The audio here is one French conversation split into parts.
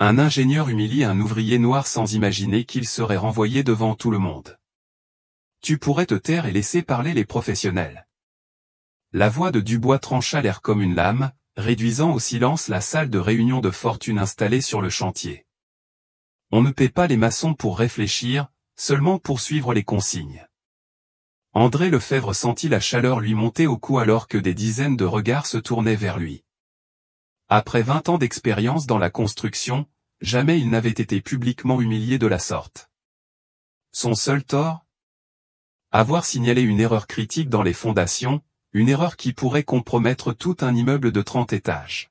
Un ingénieur humilie un ouvrier noir sans imaginer qu'il serait renvoyé devant tout le monde. Tu pourrais te taire et laisser parler les professionnels. La voix de Dubois trancha l'air comme une lame, réduisant au silence la salle de réunion de fortune installée sur le chantier. On ne paie pas les maçons pour réfléchir, seulement pour suivre les consignes. André Lefebvre sentit la chaleur lui monter au cou alors que des dizaines de regards se tournaient vers lui. Après 20 ans d'expérience dans la construction, jamais il n'avait été publiquement humilié de la sorte. Son seul tort ? Avoir signalé une erreur critique dans les fondations, une erreur qui pourrait compromettre tout un immeuble de 30 étages.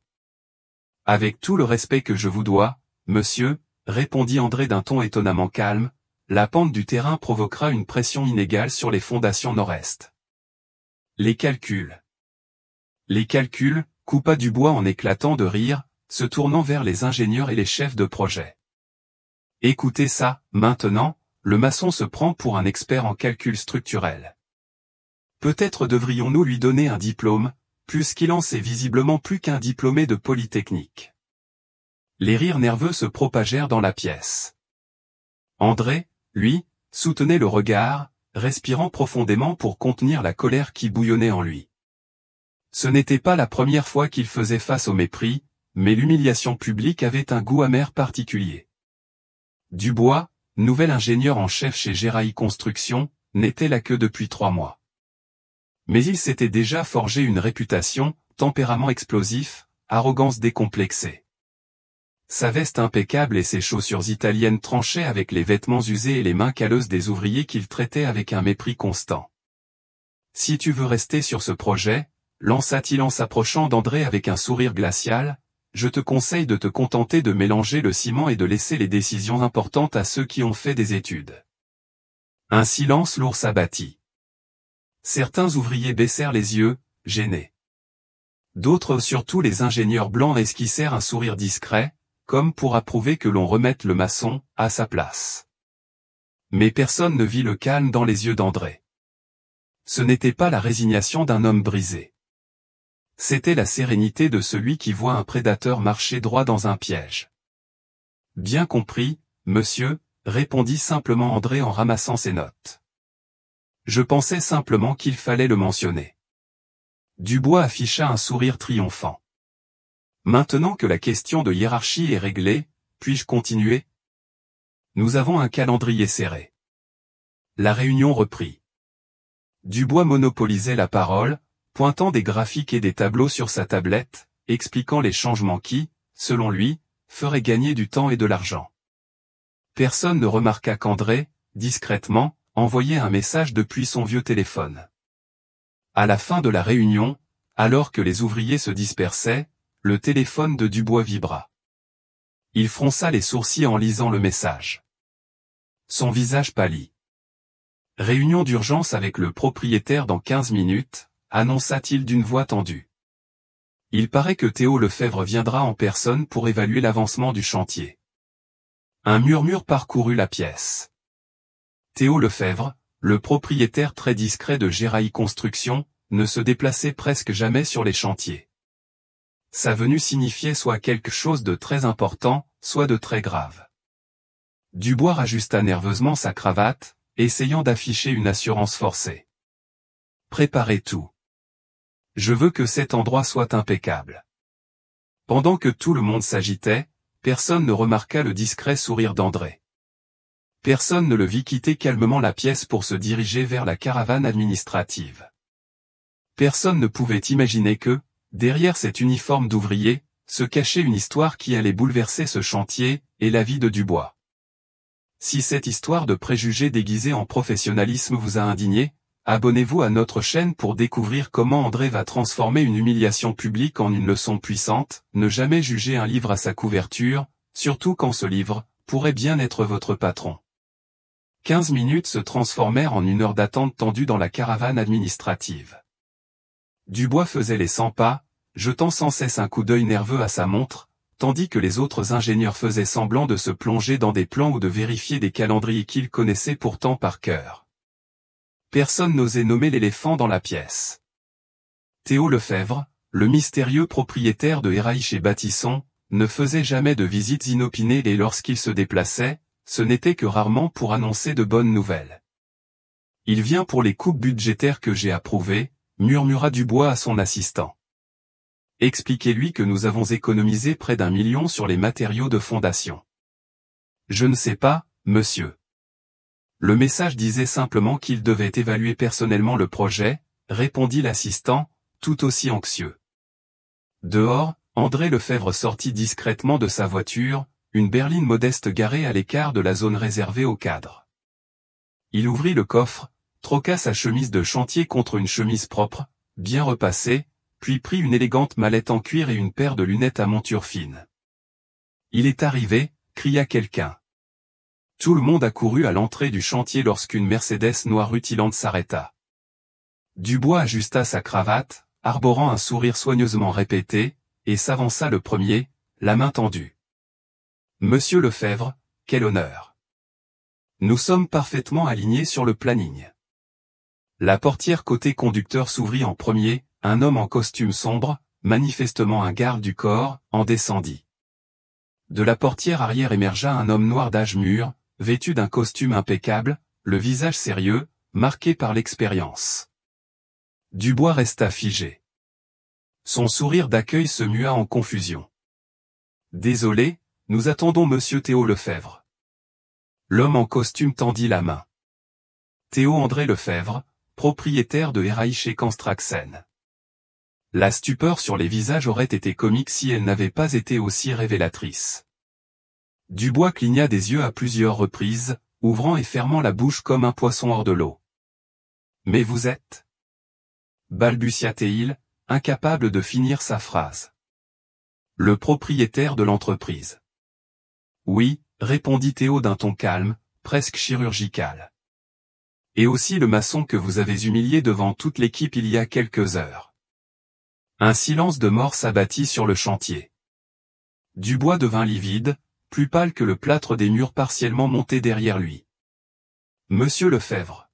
Avec tout le respect que je vous dois, monsieur, répondit André d'un ton étonnamment calme, la pente du terrain provoquera une pression inégale sur les fondations nord-est. Les calculs, coupa Dubois en éclatant de rire, se tournant vers les ingénieurs et les chefs de projet. Écoutez ça, maintenant, le maçon se prend pour un expert en calcul structurel. Peut-être devrions-nous lui donner un diplôme, puisqu'il en sait visiblement plus qu'un diplômé de Polytechnique. Les rires nerveux se propagèrent dans la pièce. André, lui, soutenait le regard, respirant profondément pour contenir la colère qui bouillonnait en lui. Ce n'était pas la première fois qu'il faisait face au mépris, mais l'humiliation publique avait un goût amer particulier. Dubois, nouvel ingénieur en chef chez Géraï Construction, n'était là que depuis 3 mois. Mais il s'était déjà forgé une réputation, tempérament explosif, arrogance décomplexée. Sa veste impeccable et ses chaussures italiennes tranchaient avec les vêtements usés et les mains calleuses des ouvriers qu'il traitait avec un mépris constant. « Si tu veux rester sur ce projet, » lança-t-il en s'approchant d'André avec un sourire glacial, « je te conseille de te contenter de mélanger le ciment et de laisser les décisions importantes à ceux qui ont fait des études. » Un silence lourd s'abattit. Certains ouvriers baissèrent les yeux, gênés. D'autres, surtout les ingénieurs blancs, esquissèrent un sourire discret, comme pour approuver que l'on remette le maçon à sa place. Mais personne ne vit le calme dans les yeux d'André. Ce n'était pas la résignation d'un homme brisé. C'était la sérénité de celui qui voit un prédateur marcher droit dans un piège. « Bien compris, monsieur », répondit simplement André en ramassant ses notes. « Je pensais simplement qu'il fallait le mentionner. » Dubois afficha un sourire triomphant. « Maintenant que la question de hiérarchie est réglée, puis-je continuer ? Nous avons un calendrier serré. » La réunion reprit. Dubois monopolisait la parole, pointant des graphiques et des tableaux sur sa tablette, expliquant les changements qui, selon lui, feraient gagner du temps et de l'argent. Personne ne remarqua qu'André, discrètement, envoyait un message depuis son vieux téléphone. À la fin de la réunion, alors que les ouvriers se dispersaient, le téléphone de Dubois vibra. Il fronça les sourcils en lisant le message. Son visage pâlit. « Réunion d'urgence avec le propriétaire dans 15 minutes, » annonça-t-il d'une voix tendue. « Il paraît que Théo Lefebvre viendra en personne pour évaluer l'avancement du chantier. » Un murmure parcourut la pièce. Théo Lefebvre, le propriétaire très discret de Géraï Construction, ne se déplaçait presque jamais sur les chantiers. Sa venue signifiait soit quelque chose de très important, soit de très grave. Dubois rajusta nerveusement sa cravate, essayant d'afficher une assurance forcée. « Préparez tout. Je veux que cet endroit soit impeccable. » Pendant que tout le monde s'agitait, personne ne remarqua le discret sourire d'André. Personne ne le vit quitter calmement la pièce pour se diriger vers la caravane administrative. Personne ne pouvait imaginer que, derrière cet uniforme d'ouvrier, se cachait une histoire qui allait bouleverser ce chantier, et la vie de Dubois. Si cette histoire de préjugés déguisés en professionnalisme vous a indigné, abonnez-vous à notre chaîne pour découvrir comment André va transformer une humiliation publique en une leçon puissante. Ne jamais juger un livre à sa couverture, surtout quand ce livre pourrait bien être votre patron. 15 minutes se transformèrent en 1 heure d'attente tendue dans la caravane administrative. Dubois faisait les 100 pas, jetant sans cesse un coup d'œil nerveux à sa montre, tandis que les autres ingénieurs faisaient semblant de se plonger dans des plans ou de vérifier des calendriers qu'ils connaissaient pourtant par cœur. Personne n'osait nommer l'éléphant dans la pièce. Théo Lefebvre, le mystérieux propriétaire de Héraï chez Bâtisson, ne faisait jamais de visites inopinées et lorsqu'il se déplaçait, ce n'était que rarement pour annoncer de bonnes nouvelles. Il vient pour les coupes budgétaires que j'ai approuvées, murmura Dubois à son assistant. Expliquez-lui que nous avons économisé près d'1 million sur les matériaux de fondation. Je ne sais pas, monsieur. Le message disait simplement qu'il devait évaluer personnellement le projet, répondit l'assistant, tout aussi anxieux. Dehors, André Lefebvre sortit discrètement de sa voiture, une berline modeste garée à l'écart de la zone réservée aux cadres. Il ouvrit le coffre, troqua sa chemise de chantier contre une chemise propre, bien repassée, puis prit une élégante mallette en cuir et une paire de lunettes à monture fine. « Il est arrivé !» cria quelqu'un. Tout le monde accourut à l'entrée du chantier lorsqu'une Mercedes noire rutilante s'arrêta. Dubois ajusta sa cravate, arborant un sourire soigneusement répété, et s'avança le premier, la main tendue. « Monsieur Lefebvre, quel honneur ! Nous sommes parfaitement alignés sur le planning. » La portière côté conducteur s'ouvrit en premier, un homme en costume sombre, manifestement un garde du corps, en descendit. De la portière arrière émergea un homme noir d'âge mûr, vêtu d'un costume impeccable, le visage sérieux, marqué par l'expérience. Dubois resta figé. Son sourire d'accueil se mua en confusion. « Désolé, nous attendons monsieur Théo Lefebvre. » L'homme en costume tendit la main. Théo André Lefebvre, propriétaire de RAIC Construction. La stupeur sur les visages aurait été comique si elle n'avait pas été aussi révélatrice. Dubois cligna des yeux à plusieurs reprises, ouvrant et fermant la bouche comme un poisson hors de l'eau. « Mais vous êtes... » balbutia-t-il, incapable de finir sa phrase. « Le propriétaire de l'entreprise. »« Oui, » répondit Théo d'un ton calme, presque chirurgical. « Et aussi le maçon que vous avez humilié devant toute l'équipe il y a quelques heures. » Un silence de mort s'abattit sur le chantier. Dubois devint livide, plus pâle que le plâtre des murs partiellement montés derrière lui. « Monsieur Lefebvre. »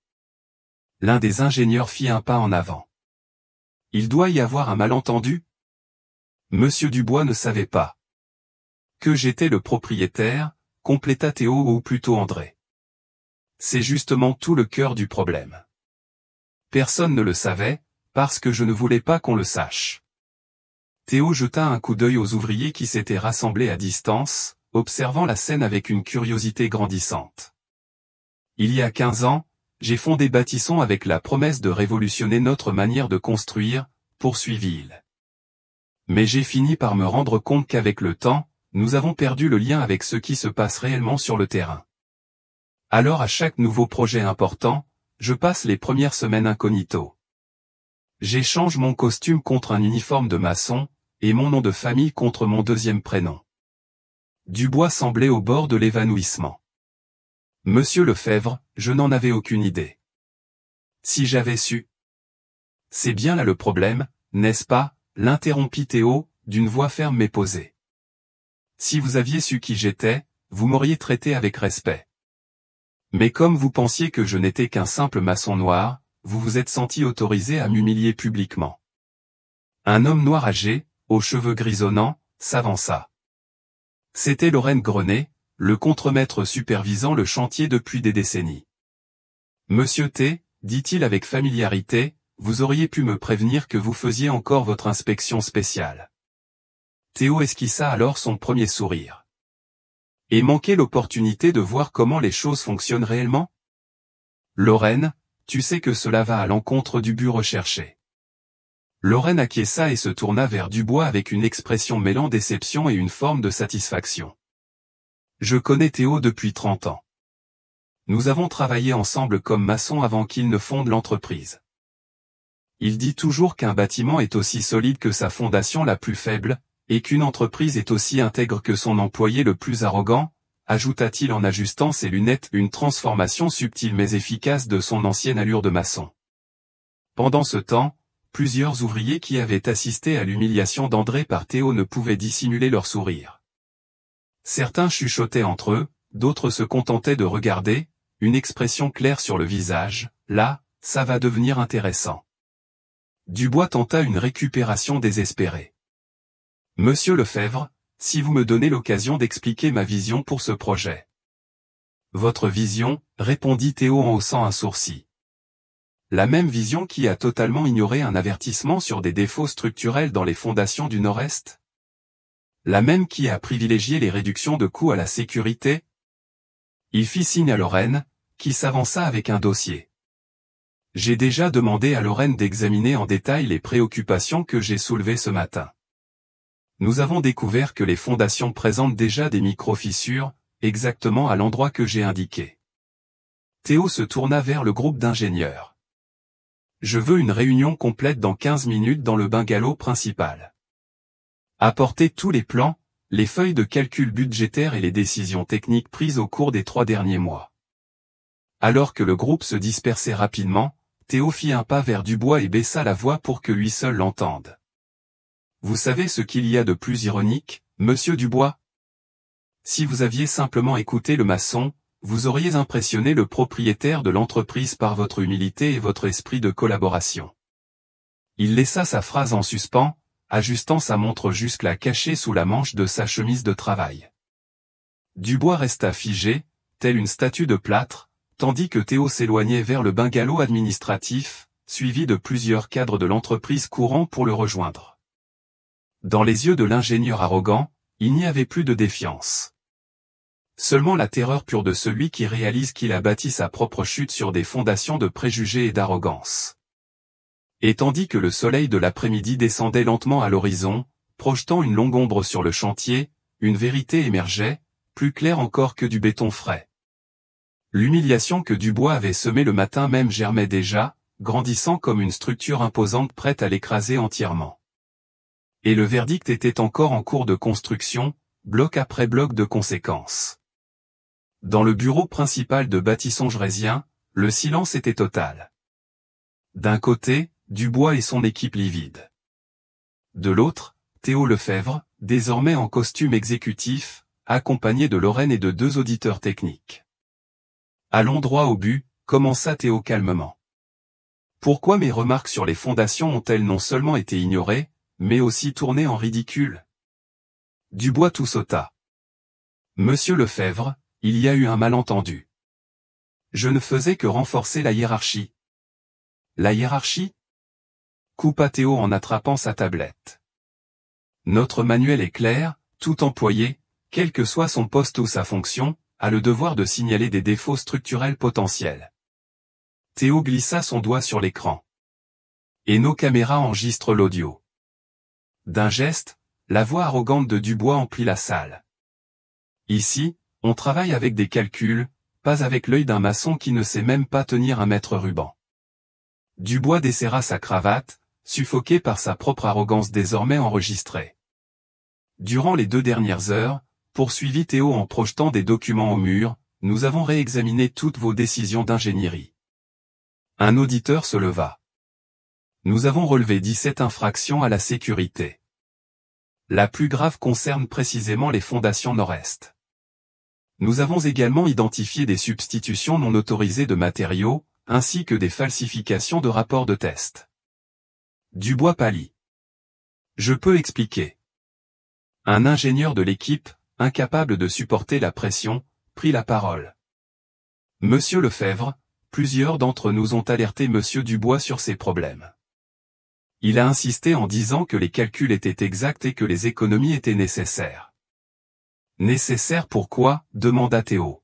L'un des ingénieurs fit un pas en avant. « Il doit y avoir un malentendu ?» Monsieur Dubois ne savait pas que j'étais le propriétaire, compléta Théo ou plutôt André. C'est justement tout le cœur du problème. Personne ne le savait, parce que je ne voulais pas qu'on le sache. Théo jeta un coup d'œil aux ouvriers qui s'étaient rassemblés à distance, observant la scène avec une curiosité grandissante. Il y a 15 ans, j'ai fondé Bâtisson avec la promesse de révolutionner notre manière de construire, poursuivit-il. Mais j'ai fini par me rendre compte qu'avec le temps, nous avons perdu le lien avec ce qui se passe réellement sur le terrain. Alors à chaque nouveau projet important, je passe les premières semaines incognito. J'échange mon costume contre un uniforme de maçon, et mon nom de famille contre mon deuxième prénom. Dubois semblait au bord de l'évanouissement. Monsieur Lefebvre, je n'en avais aucune idée. Si j'avais su. C'est bien là le problème, n'est-ce pas, l'interrompit Théo, d'une voix ferme mais posée. Si vous aviez su qui j'étais, vous m'auriez traité avec respect. Mais comme vous pensiez que je n'étais qu'un simple maçon noir, vous vous êtes senti autorisé à m'humilier publiquement. Un homme noir âgé, aux cheveux grisonnants, s'avança. C'était Lorraine Grenet, le contremaître supervisant le chantier depuis des décennies. Monsieur T, dit-il avec familiarité, vous auriez pu me prévenir que vous faisiez encore votre inspection spéciale. Théo esquissa alors son premier sourire. Et manquait l'opportunité de voir comment les choses fonctionnent réellement? Lorraine, tu sais que cela va à l'encontre du but recherché. Lorraine acquiesça et se tourna vers Dubois avec une expression mêlant déception et une forme de satisfaction. Je connais Théo depuis 30 ans. Nous avons travaillé ensemble comme maçons avant qu'il ne fonde l'entreprise. Il dit toujours qu'un bâtiment est aussi solide que sa fondation la plus faible, et qu'une entreprise est aussi intègre que son employé le plus arrogant, ajouta-t-il en ajustant ses lunettes, une transformation subtile mais efficace de son ancienne allure de maçon. Pendant ce temps, plusieurs ouvriers qui avaient assisté à l'humiliation d'André par Théo ne pouvaient dissimuler leur sourire. Certains chuchotaient entre eux, d'autres se contentaient de regarder, une expression claire sur le visage, là, ça va devenir intéressant. Dubois tenta une récupération désespérée. Monsieur Lefebvre, si vous me donnez l'occasion d'expliquer ma vision pour ce projet. Votre vision, répondit Théo en haussant un sourcil. La même vision qui a totalement ignoré un avertissement sur des défauts structurels dans les fondations du Nord-Est? La même qui a privilégié les réductions de coûts à la sécurité? Il fit signe à Lorraine, qui s'avança avec un dossier. J'ai déjà demandé à Lorraine d'examiner en détail les préoccupations que j'ai soulevées ce matin. Nous avons découvert que les fondations présentent déjà des micro-fissures, exactement à l'endroit que j'ai indiqué. Théo se tourna vers le groupe d'ingénieurs. Je veux une réunion complète dans 15 minutes dans le bungalow principal. Apportez tous les plans, les feuilles de calcul budgétaire et les décisions techniques prises au cours des 3 derniers mois. Alors que le groupe se dispersait rapidement, Théo fit un pas vers Dubois et baissa la voix pour que lui seul l'entende. Vous savez ce qu'il y a de plus ironique, monsieur Dubois? Si vous aviez simplement écouté le maçon, vous auriez impressionné le propriétaire de l'entreprise par votre humilité et votre esprit de collaboration. Il laissa sa phrase en suspens, ajustant sa montre jusque-là cachée sous la manche de sa chemise de travail. Dubois resta figé, tel une statue de plâtre, tandis que Théo s'éloignait vers le bungalow administratif, suivi de plusieurs cadres de l'entreprise courant pour le rejoindre. Dans les yeux de l'ingénieur arrogant, il n'y avait plus de défiance. Seulement la terreur pure de celui qui réalise qu'il a bâti sa propre chute sur des fondations de préjugés et d'arrogance. Et tandis que le soleil de l'après-midi descendait lentement à l'horizon, projetant une longue ombre sur le chantier, une vérité émergeait, plus claire encore que du béton frais. L'humiliation que Dubois avait semée le matin même germait déjà, grandissant comme une structure imposante prête à l'écraser entièrement. Et le verdict était encore en cours de construction, bloc après bloc de conséquences. Dans le bureau principal de Bâtissons Jrésien, le silence était total. D'un côté, Dubois et son équipe livide. De l'autre, Théo Lefebvre, désormais en costume exécutif, accompagné de Lorraine et de 2 auditeurs techniques. Allons droit au but, commença Théo calmement. Pourquoi mes remarques sur les fondations ont-elles non seulement été ignorées, mais aussi tournées en ridicule? Dubois tout sauta. Monsieur Lefebvre, il y a eu un malentendu. Je ne faisais que renforcer la hiérarchie. La hiérarchie? Coupa Théo en attrapant sa tablette. Notre manuel est clair, tout employé, quel que soit son poste ou sa fonction, a le devoir de signaler des défauts structurels potentiels. Théo glissa son doigt sur l'écran. Et nos caméras enregistrent l'audio. D'un geste, la voix arrogante de Dubois emplit la salle. Ici, on travaille avec des calculs, pas avec l'œil d'un maçon qui ne sait même pas tenir un mètre ruban. Dubois desserra sa cravate, suffoqué par sa propre arrogance désormais enregistrée. Durant les 2 dernières heures, poursuivit Théo en projetant des documents au mur, nous avons réexaminé toutes vos décisions d'ingénierie. Un auditeur se leva. Nous avons relevé 17 infractions à la sécurité. La plus grave concerne précisément les fondations nord-est. Nous avons également identifié des substitutions non autorisées de matériaux, ainsi que des falsifications de rapports de test. Dubois pâlit. Je peux expliquer. Un ingénieur de l'équipe, incapable de supporter la pression, prit la parole. Monsieur Lefebvre, plusieurs d'entre nous ont alerté Monsieur Dubois sur ces problèmes. Il a insisté en disant que les calculs étaient exacts et que les économies étaient nécessaires. Nécessaires pourquoi? Demanda Théo.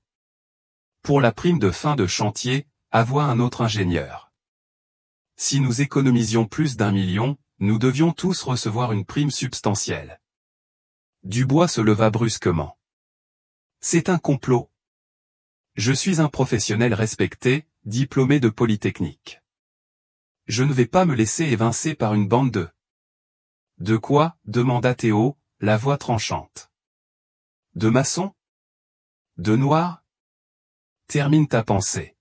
Pour la prime de fin de chantier, avoua un autre ingénieur. Si nous économisions plus d'1 million, nous devions tous recevoir une prime substantielle. Dubois se leva brusquement. C'est un complot. Je suis un professionnel respecté, diplômé de Polytechnique. Je ne vais pas me laisser évincer par une bande de... De quoi? Demanda Théo, la voix tranchante. De maçons? De noirs? Termine ta pensée.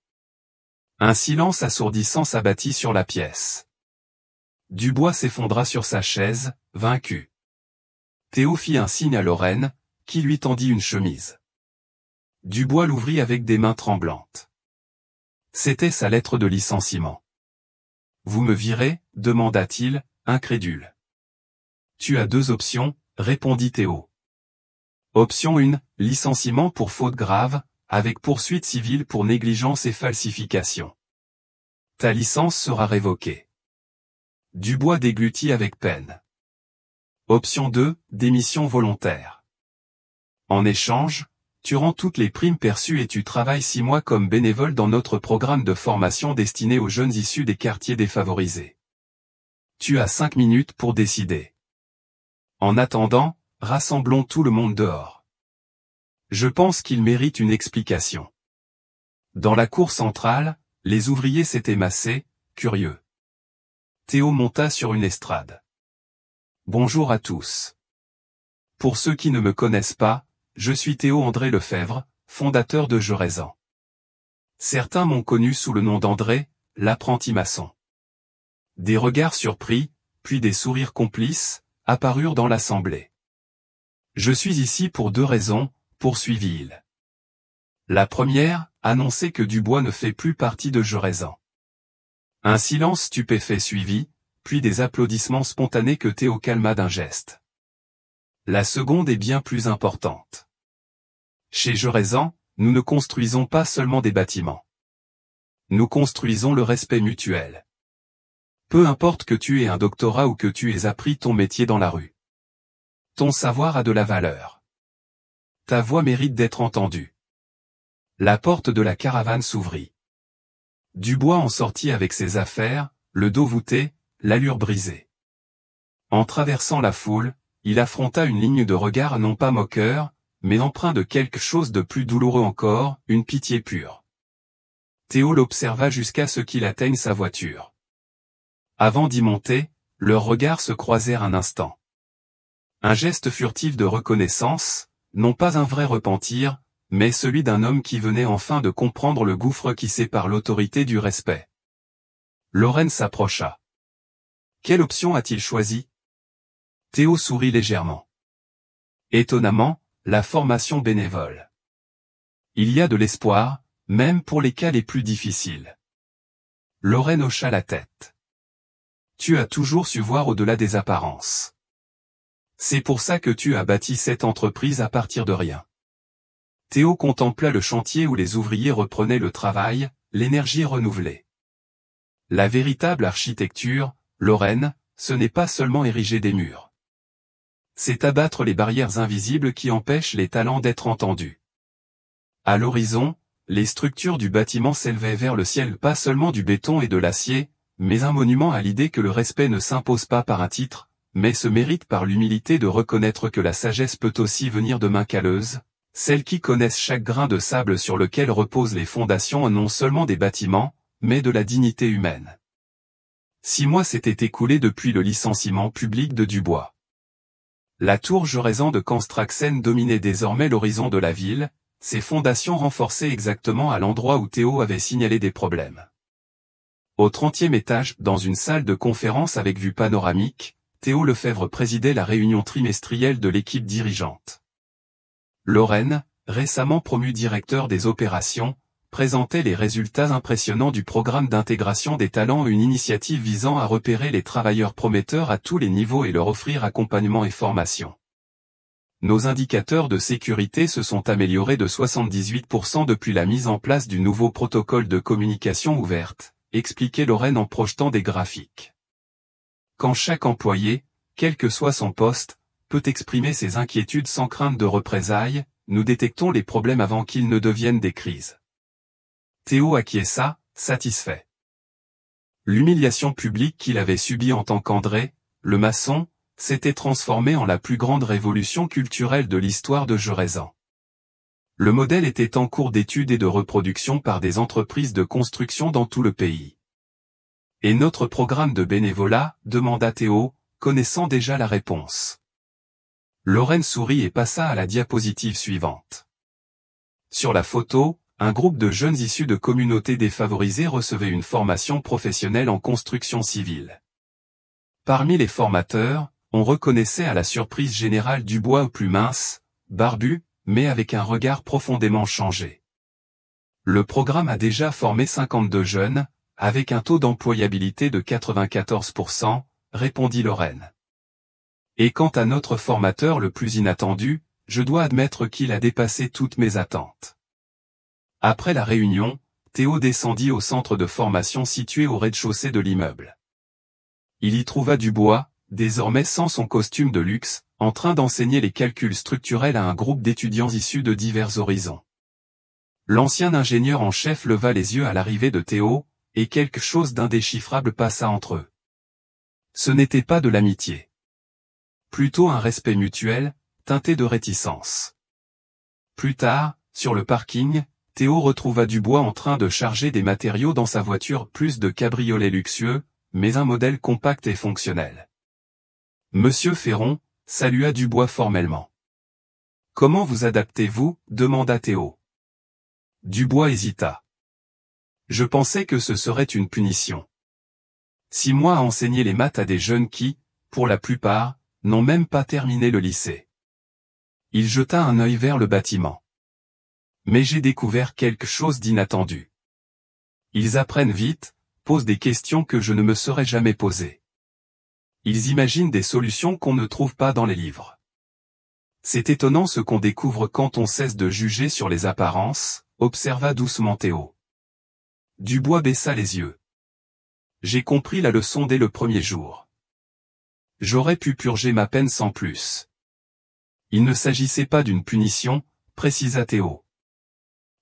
Un silence assourdissant s'abattit sur la pièce. Dubois s'effondra sur sa chaise, vaincu. Théo fit un signe à Lorraine, qui lui tendit une chemise. Dubois l'ouvrit avec des mains tremblantes. C'était sa lettre de licenciement. Vous me virez? Demanda-t-il, incrédule. Tu as 2 options, répondit Théo. Option 1, licenciement pour faute grave, avec poursuite civile pour négligence et falsification. Ta licence sera révoquée. Dubois déglutit avec peine. Option 2, démission volontaire. En échange, tu rends toutes les primes perçues et tu travailles 6 mois comme bénévole dans notre programme de formation destiné aux jeunes issus des quartiers défavorisés. Tu as 5 minutes pour décider. En attendant, rassemblons tout le monde dehors. Je pense qu'il mérite une explication. Dans la cour centrale, les ouvriers s'étaient massés, curieux. Théo monta sur une estrade. Bonjour à tous. Pour ceux qui ne me connaissent pas, je suis Théo André Lefebvre, fondateur de Jeraison. Certains m'ont connu sous le nom d'André, l'apprenti maçon. Des regards surpris, puis des sourires complices, apparurent dans l'assemblée. Je suis ici pour 2 raisons, poursuivit-il. La première, annoncer que Dubois ne fait plus partie de Jeraison. Un silence stupéfait suivit, puis des applaudissements spontanés que Théo calma d'un geste. La seconde est bien plus importante. Chez Jeraison, nous ne construisons pas seulement des bâtiments. Nous construisons le respect mutuel. Peu importe que tu aies un doctorat ou que tu aies appris ton métier dans la rue. Ton savoir a de la valeur. Ta voix mérite d'être entendue. La porte de la caravane s'ouvrit. Dubois en sortit avec ses affaires, le dos voûté, l'allure brisée. En traversant la foule, il affronta une ligne de regards non pas moqueurs, mais empreint de quelque chose de plus douloureux encore, une pitié pure. Théo l'observa jusqu'à ce qu'il atteigne sa voiture. Avant d'y monter, leurs regards se croisèrent un instant. Un geste furtif de reconnaissance, non pas un vrai repentir, mais celui d'un homme qui venait enfin de comprendre le gouffre qui sépare l'autorité du respect. Lorraine s'approcha. Quelle option a-t-il choisi? Théo sourit légèrement. Étonnamment, la formation bénévole. Il y a de l'espoir, même pour les cas les plus difficiles. Lorraine hocha la tête. Tu as toujours su voir au-delà des apparences. C'est pour ça que tu as bâti cette entreprise à partir de rien. Théo contempla le chantier où les ouvriers reprenaient le travail, l'énergie renouvelée. La véritable architecture, Lorraine, ce n'est pas seulement ériger des murs. C'est abattre les barrières invisibles qui empêchent les talents d'être entendus. À l'horizon, les structures du bâtiment s'élevaient vers le ciel, pas seulement du béton et de l'acier, mais un monument à l'idée que le respect ne s'impose pas par un titre, mais se mérite par l'humilité de reconnaître que la sagesse peut aussi venir de mains calleuses, celles qui connaissent chaque grain de sable sur lequel reposent les fondations non seulement des bâtiments, mais de la dignité humaine. 6 mois s'étaient écoulés depuis le licenciement public de Dubois. La tour Jeraison de Canstraxen dominait désormais l'horizon de la ville, ses fondations renforcées exactement à l'endroit où Théo avait signalé des problèmes. Au 30e étage, dans une salle de conférence avec vue panoramique, Théo Lefebvre présidait la réunion trimestrielle de l'équipe dirigeante. Lorraine, récemment promu directeur des opérations, présentait les résultats impressionnants du programme d'intégration des talents, une initiative visant à repérer les travailleurs prometteurs à tous les niveaux et leur offrir accompagnement et formation. Nos indicateurs de sécurité se sont améliorés de 78% depuis la mise en place du nouveau protocole de communication ouverte, expliquait Lorraine en projetant des graphiques. Quand chaque employé, quel que soit son poste, peut exprimer ses inquiétudes sans crainte de représailles, nous détectons les problèmes avant qu'ils ne deviennent des crises. Théo acquiesça, satisfait. L'humiliation publique qu'il avait subie en tant qu'André, le maçon, s'était transformée en la plus grande révolution culturelle de l'histoire de Jeraison. Le modèle était en cours d'étude et de reproduction par des entreprises de construction dans tout le pays. Et notre programme de bénévolat, demanda Théo, connaissant déjà la réponse. Lorraine sourit et passa à la diapositive suivante. Sur la photo, un groupe de jeunes issus de communautés défavorisées recevait une formation professionnelle en construction civile. Parmi les formateurs, on reconnaissait à la surprise générale Dubois plus mince, barbu, mais avec un regard profondément changé. Le programme a déjà formé 52 jeunes, avec un taux d'employabilité de 94%, répondit Lorraine. Et quant à notre formateur le plus inattendu, je dois admettre qu'il a dépassé toutes mes attentes. Après la réunion, Théo descendit au centre de formation situé au rez-de-chaussée de l'immeuble. Il y trouva Dubois, désormais sans son costume de luxe, en train d'enseigner les calculs structurels à un groupe d'étudiants issus de divers horizons. L'ancien ingénieur en chef leva les yeux à l'arrivée de Théo, et quelque chose d'indéchiffrable passa entre eux. Ce n'était pas de l'amitié. Plutôt un respect mutuel, teinté de réticence. Plus tard, sur le parking, Théo retrouva Dubois en train de charger des matériaux dans sa voiture, plus de cabriolet luxueux, mais un modèle compact et fonctionnel. Monsieur Ferron, salua Dubois formellement. Comment vous adaptez-vous, demanda Théo. Dubois hésita. Je pensais que ce serait une punition. 6 mois à enseigner les maths à des jeunes qui, pour la plupart, n'ont même pas terminé le lycée. Il jeta un œil vers le bâtiment. Mais j'ai découvert quelque chose d'inattendu. Ils apprennent vite, posent des questions que je ne me serais jamais posées. Ils imaginent des solutions qu'on ne trouve pas dans les livres. C'est étonnant ce qu'on découvre quand on cesse de juger sur les apparences, observa doucement Théo. Dubois baissa les yeux. J'ai compris la leçon dès le premier jour. J'aurais pu purger ma peine sans plus. Il ne s'agissait pas d'une punition, précisa Théo.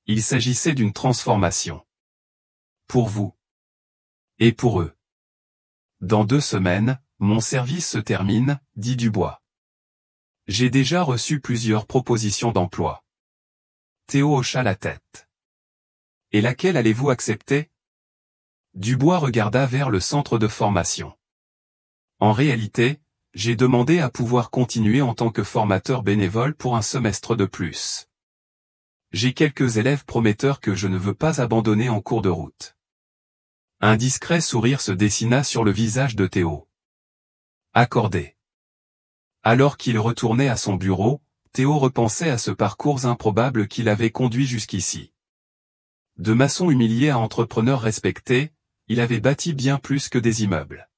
Il s'agissait d'une transformation. Pour vous. Et pour eux. Dans 2 semaines, mon service se termine, dit Dubois. J'ai déjà reçu plusieurs propositions d'emploi. Théo hocha la tête. Et laquelle allez-vous accepter? Dubois regarda vers le centre de formation. En réalité, j'ai demandé à pouvoir continuer en tant que formateur bénévole pour un semestre de plus. J'ai quelques élèves prometteurs que je ne veux pas abandonner en cours de route. Un discret sourire se dessina sur le visage de Théo. Accordé. Alors qu'il retournait à son bureau, Théo repensait à ce parcours improbable qui l'avait conduit jusqu'ici. De maçon humilié à entrepreneur respecté, il avait bâti bien plus que des immeubles.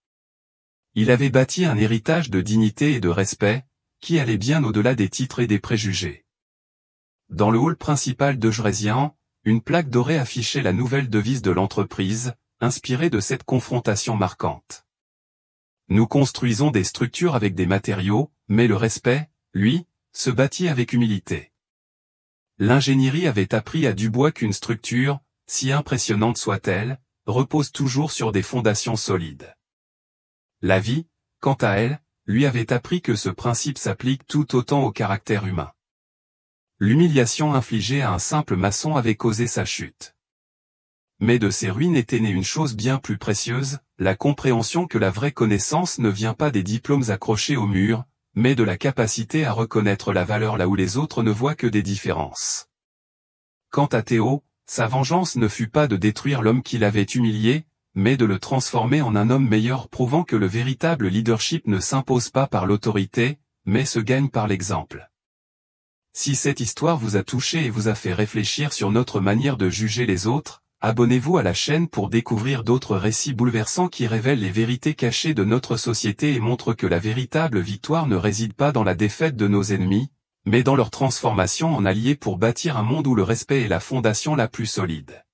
Il avait bâti un héritage de dignité et de respect, qui allait bien au-delà des titres et des préjugés. Dans le hall principal de Jresian, une plaque dorée affichait la nouvelle devise de l'entreprise, inspirée de cette confrontation marquante. Nous construisons des structures avec des matériaux, mais le respect, lui, se bâtit avec humilité. L'ingénierie avait appris à Dubois qu'une structure, si impressionnante soit-elle, repose toujours sur des fondations solides. La vie, quant à elle, lui avait appris que ce principe s'applique tout autant au caractère humain. L'humiliation infligée à un simple maçon avait causé sa chute. Mais de ces ruines était née une chose bien plus précieuse, la compréhension que la vraie connaissance ne vient pas des diplômes accrochés au mur, mais de la capacité à reconnaître la valeur là où les autres ne voient que des différences. Quant à Théo, sa vengeance ne fut pas de détruire l'homme qui l'avait humilié, mais de le transformer en un homme meilleur, prouvant que le véritable leadership ne s'impose pas par l'autorité, mais se gagne par l'exemple. Si cette histoire vous a touché et vous a fait réfléchir sur notre manière de juger les autres, abonnez-vous à la chaîne pour découvrir d'autres récits bouleversants qui révèlent les vérités cachées de notre société et montrent que la véritable victoire ne réside pas dans la défaite de nos ennemis, mais dans leur transformation en alliés pour bâtir un monde où le respect est la fondation la plus solide.